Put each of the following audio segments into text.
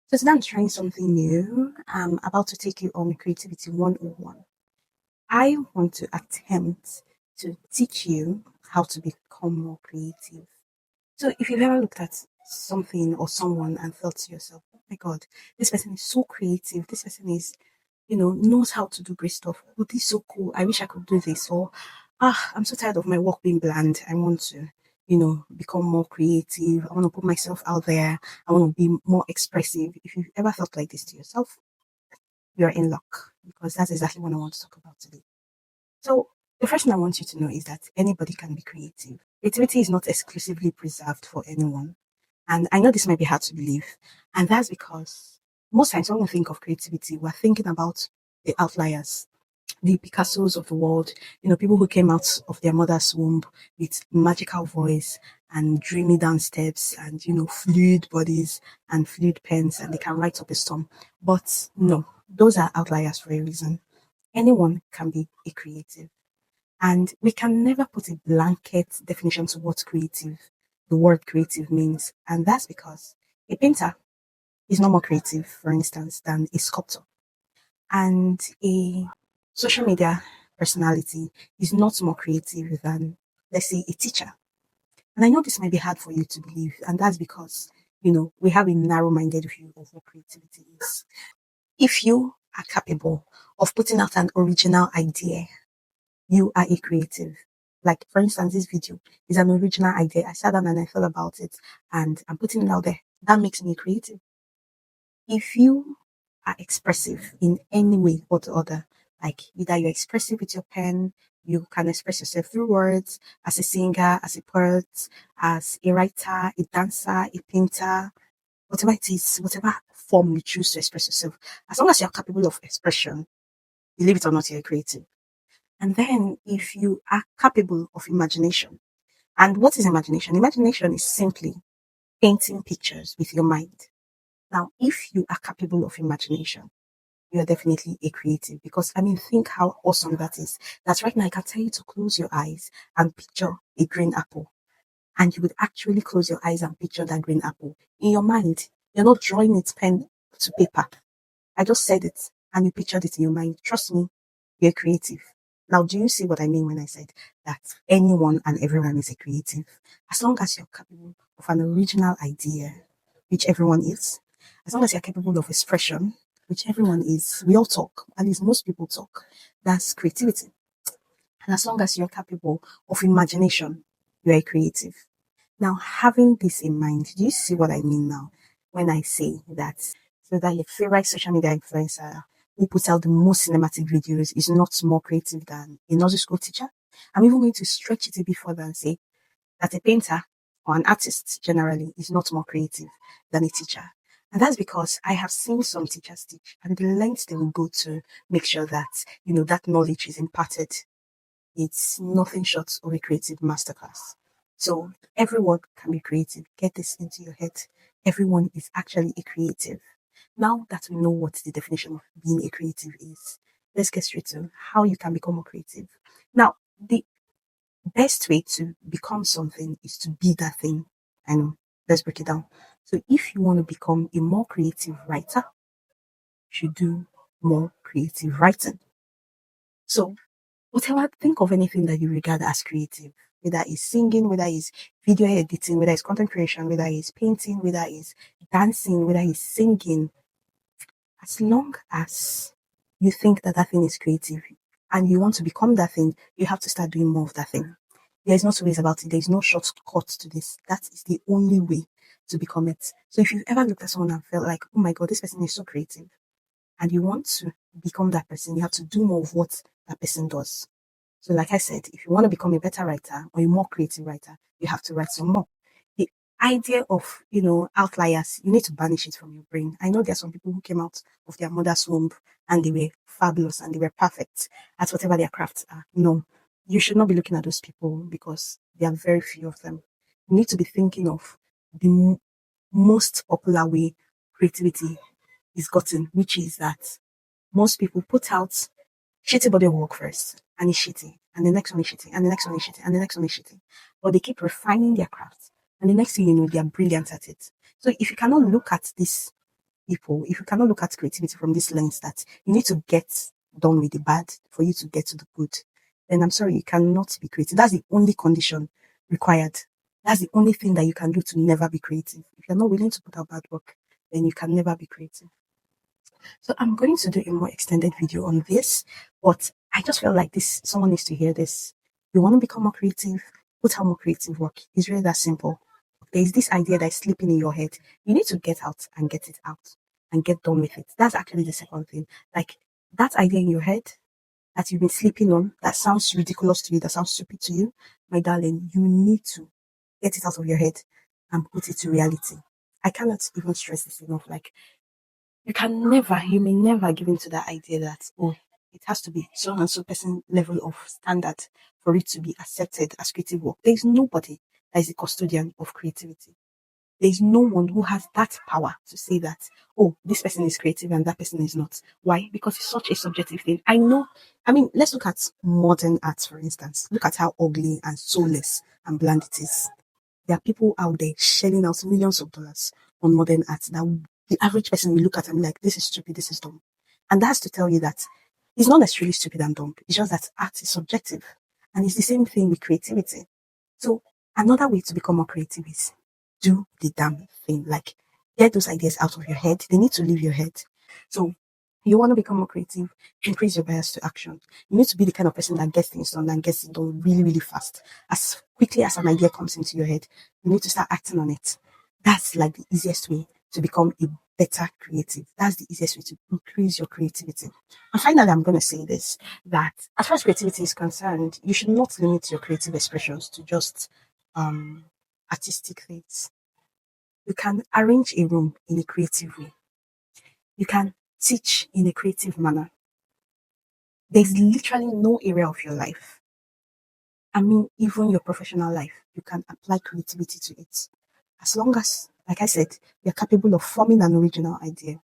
So today I'm trying something new. I'm about to take you on Creativity 101. I want to attempt to teach you how to become more creative. So if you've ever looked at something or someone and thought to yourself, oh my God, this person is so creative. This person is, knows how to do great stuff. Oh, this is so cool. I wish I could do this. Or, I'm so tired of my work being bland. I want to, become more creative. I want to put myself out there. I want to be more expressive. If you've ever felt like this to yourself, you're in luck because that's exactly what I want to talk about today. So, the first thing I want you to know is that anybody can be creative. Creativity is not exclusively preserved for anyone. And I know this might be hard to believe. And that's because most times when we think of creativity, we're thinking about the outliers, the Picassos of the world, people who came out of their mother's womb with magical voice and dreamy dance steps and, fluid bodies and fluid pens, and they can write up a storm. But no, those are outliers for a reason. Anyone can be a creative. And we can never put a blanket definition to what the word creative means. And that's because a painter is not more creative, for instance, than a sculptor. And a social media personality is not more creative than, let's say, a teacher. And I know this might be hard for you to believe, and that's because, we have a narrow minded view of what creativity is. If you are capable of putting out an original idea, you are a creative. Like, for instance, this video is an original idea. I sat down and I thought about it and I'm putting it out there. That makes me creative. If you are expressive in any way or the other, like either you're expressive with your pen, you can express yourself through words, as a singer, as a poet, as a writer, a dancer, a painter, whatever it is, whatever form you choose to express yourself, as long as you're capable of expression, believe it or not, you're creative. And then if you are capable of imagination, and what is imagination? Imagination is simply painting pictures with your mind. Now, if you are capable of imagination, you are definitely a creative because I mean, think how awesome that is. That right now I can tell you to close your eyes and picture a green apple, and you would actually close your eyes and picture that green apple in your mind. You're not drawing it pen to paper. I just said it and you pictured it in your mind. Trust me, you're creative. Now, do you see what I mean when I said that anyone and everyone is a creative? As long as you're capable of an original idea, which everyone is, as long as you're capable of expression, which everyone is, we all talk, at least most people talk, that's creativity. And as long as you're capable of imagination, you're a creative. Now, having this in mind, do you see what I mean now when I say that? So that your favorite social media influencer who puts out the most cinematic videos is not more creative than a nursery school teacher? I'm even going to stretch it a bit further and say that a painter or an artist generally is not more creative than a teacher. And that's because I have seen some teachers teach and the lengths they will go to make sure that, that knowledge is imparted. It's nothing short of a creative masterclass. So everyone can be creative. Get this into your head. Everyone is actually a creative. Now that we know what the definition of being a creative is, let's get straight to how you can become more creative. Now, the best way to become something is to be that thing. I know. Let's break it down. So if you want to become a more creative writer, you should do more creative writing. So whatever, think of anything that you regard as creative, whether it's singing, whether it's video editing, whether it's content creation, whether it's painting, whether it's dancing, whether it's singing, as long as you think that that thing is creative and you want to become that thing, you have to start doing more of that thing. There's no two ways about it. There's no shortcut to this. That is the only way to become it. So if you've ever looked at someone and felt like, oh my God, this person is so creative, and you want to become that person, you have to do more of what that person does. So, like I said, if you want to become a better writer or a more creative writer, you have to write some more. The idea of, outliers, you need to banish it from your brain. I know there are some people who came out of their mother's womb and they were fabulous and they were perfect at whatever their crafts are. No, you should not be looking at those people because there are very few of them. You need to be thinking of the most popular way creativity is gotten, which is that most people put out shitty body of work first, and it's shitty, and the next one is shitty, and the next one is shitty, and the next one is shitty. But they keep refining their craft, and the next thing you know, they are brilliant at it. So if you cannot look at this, people, if you cannot look at creativity from this lens that you need to get done with the bad for you to get to the good, then I'm sorry, you cannot be creative. That's the only condition required. That's the only thing that you can do to never be creative. If you're not willing to put out bad work, then you can never be creative. So I'm going to do a more extended video on this, but I just feel like this someone needs to hear this. You want to become more creative, put out more creative work. It's really that simple. There's this idea that's sleeping in your head. You need to get out and get it out and get done with it. That's actually the second thing. Like that idea in your head that you've been sleeping on, that sounds ridiculous to you, that sounds stupid to you, my darling, you need to get it out of your head and put it to reality. I cannot even stress this enough. Like you may never give in to that idea that, oh, it has to be so and so person level of standard for it to be accepted as creative work. There's nobody that is a custodian of creativity. There's no one who has that power to say that, oh, this person is creative and that person is not. Why? Because it's such a subjective thing. I know. I mean, let's look at modern art, for instance. Look at how ugly and soulless and bland it is. There are people out there shelling out millions of dollars on modern art that the average person will look at and be like, this is stupid, this is dumb. And that's to tell you that it's not necessarily stupid and dumb. It's just that art is subjective. And it's the same thing with creativity. So another way to become more creative is do the damn thing. Like get those ideas out of your head. They need to leave your head. So you want to become more creative, increase your bias to action. You need to be the kind of person that gets things done and gets it done really, really fast. As quickly as an idea comes into your head, you need to start acting on it. That's like the easiest way to become a better creative. That's the easiest way to increase your creativity. And finally, I'm going to say this, that as far as creativity is concerned, you should not limit your creative expressions to just artistic things. You can arrange a room in a creative way. You can teach in a creative manner. There's literally no area of your life, I mean, even your professional life, you can apply creativity to it. As long as, like I said, you're capable of forming an original idea,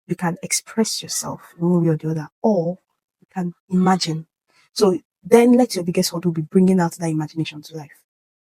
you can express yourself in one way or the other, or you can imagine. So then let your biggest hurdle be bringing out that imagination to life.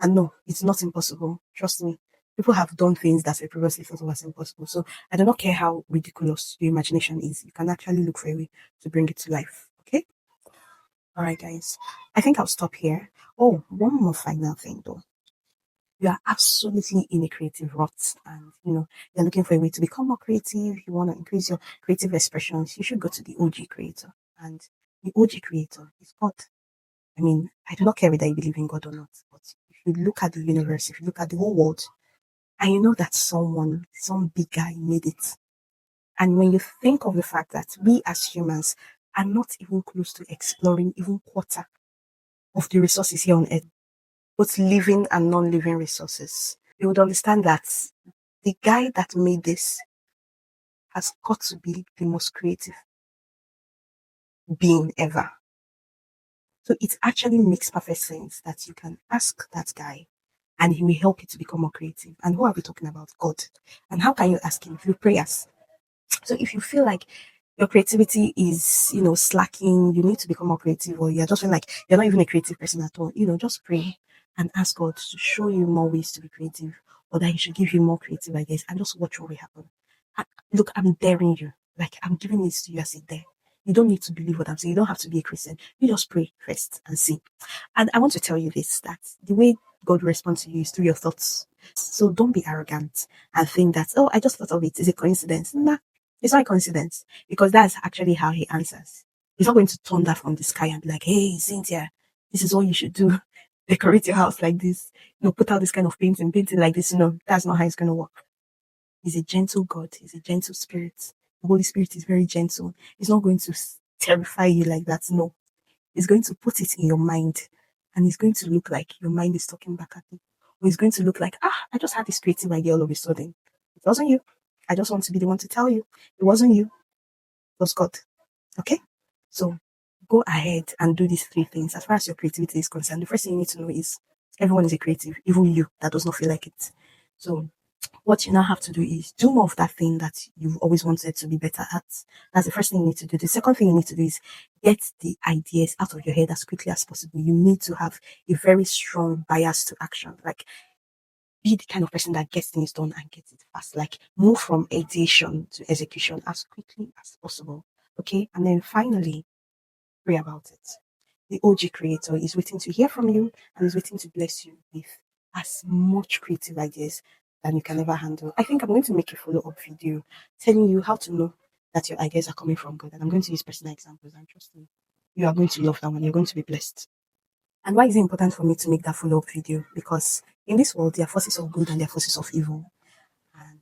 And no, it's not impossible. Trust me. People have done things that were previously thought was impossible. So I do not care how ridiculous your imagination is. You can actually look for a way to bring it to life. Okay? All right, guys. I think I'll stop here. Oh, one more final thing though. You are absolutely in a creative rut and you're looking for a way to become more creative, you want to increase your creative expressions, you should go to the OG creator. And the OG creator is God. I mean, I do not care whether you believe in God or not, but if you look at the universe, if you look at the whole world, and you know that some big guy made it. And when you think of the fact that we as humans are not even close to exploring even quarter of the resources here on earth, both living and non-living resources, you would understand that the guy that made this has got to be the most creative being ever. So it actually makes perfect sense that you can ask that guy and he will help you to become more creative. And who are we talking about? God. And how can you ask him? Through prayers. So if you feel like your creativity is, slacking, you need to become more creative, or you're just feeling like you're not even a creative person at all, just pray and ask God to show you more ways to be creative, or that He should give you more creative ideas, and just watch what will happen. Look, I'm daring you. Like, I'm giving this to you as a dare. You don't need to believe what I'm saying. You don't have to be a Christian. You just pray first and see. And I want to tell you this, that the way God responds to you is through your thoughts. So don't be arrogant and think that, oh, I just thought of it. It's a coincidence. Nah, it's not a coincidence, because that's actually how He answers. He's not going to thunder from the sky and be like, hey, Cynthia, this is what you should do. Decorate your house like this. Put out this kind of painting like this. No, that's not how it's going to work. He's a gentle God. He's a gentle spirit. The Holy Spirit is very gentle. He's not going to terrify you like that. No. He's going to put it in your mind, and it's going to look like your mind is talking back at you. Or it's going to look like, I just had this creative idea all of a sudden. It wasn't you. I just want to be the one to tell you. It wasn't you. It was God. Okay? So go ahead and do these three things. As far as your creativity is concerned, the first thing you need to know is everyone is a creative, even you that does not feel like it. So what you now have to do is do more of that thing that you've always wanted to be better at. That's the first thing you need to do. The second thing you need to do is get the ideas out of your head as quickly as possible. You need to have a very strong bias to action. Like, be the kind of person that gets things done and gets it fast. Like move from ideation to execution as quickly as possible. Okay. And then finally, pray about it. The OG creator is waiting to hear from you and is waiting to bless you with as much creative ideas than you can ever handle. I think I'm going to make a follow up video telling you how to know that your ideas are coming from God. And I'm going to use personal examples. And trust me, you are going to love that one. You're going to be blessed. And why is it important for me to make that follow up video? Because in this world, there are forces of good and there are forces of evil. And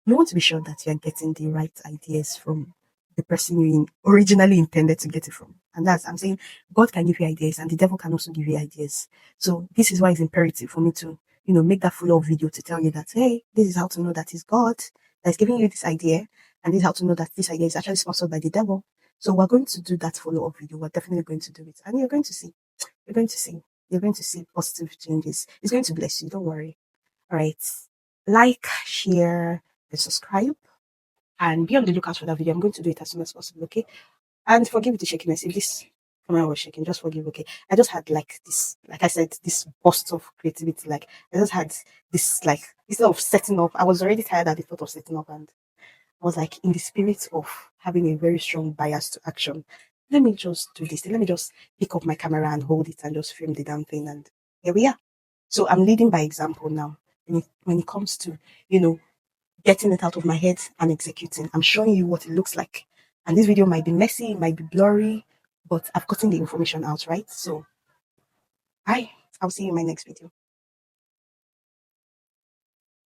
you want to be sure that you're getting the right ideas from the person you originally intended to get it from. And that's, I'm saying, God can give you ideas and the devil can also give you ideas. So this is why it's imperative for me to, make that follow-up video to tell you that, hey, this is how to know that it's God that's giving you this idea. And this is how to know that this idea is actually sponsored by the devil. So we're going to do that follow-up video. We're definitely going to do it. And you're going to see. You're going to see. You're going to see positive changes. It's going to bless you. Don't worry. All right. Like, share, and subscribe. And be on the lookout for that video. I'm going to do it as soon as possible, okay? And forgive the shakiness. If this camera was shaking, just forgive, okay? I just had like this, like I said, this burst of creativity. Like I just had this, like instead of setting up, I was already tired at the thought of setting up, and I was like in the spirit of having a very strong bias to action. Let me just do this. Let me just pick up my camera and hold it and just film the damn thing. And here we are. So I'm leading by example now. When it comes to, getting it out of my head and executing. I'm showing you what it looks like. And this video might be messy, it might be blurry, but I've gotten the information out, right? So, I'll see you in my next video.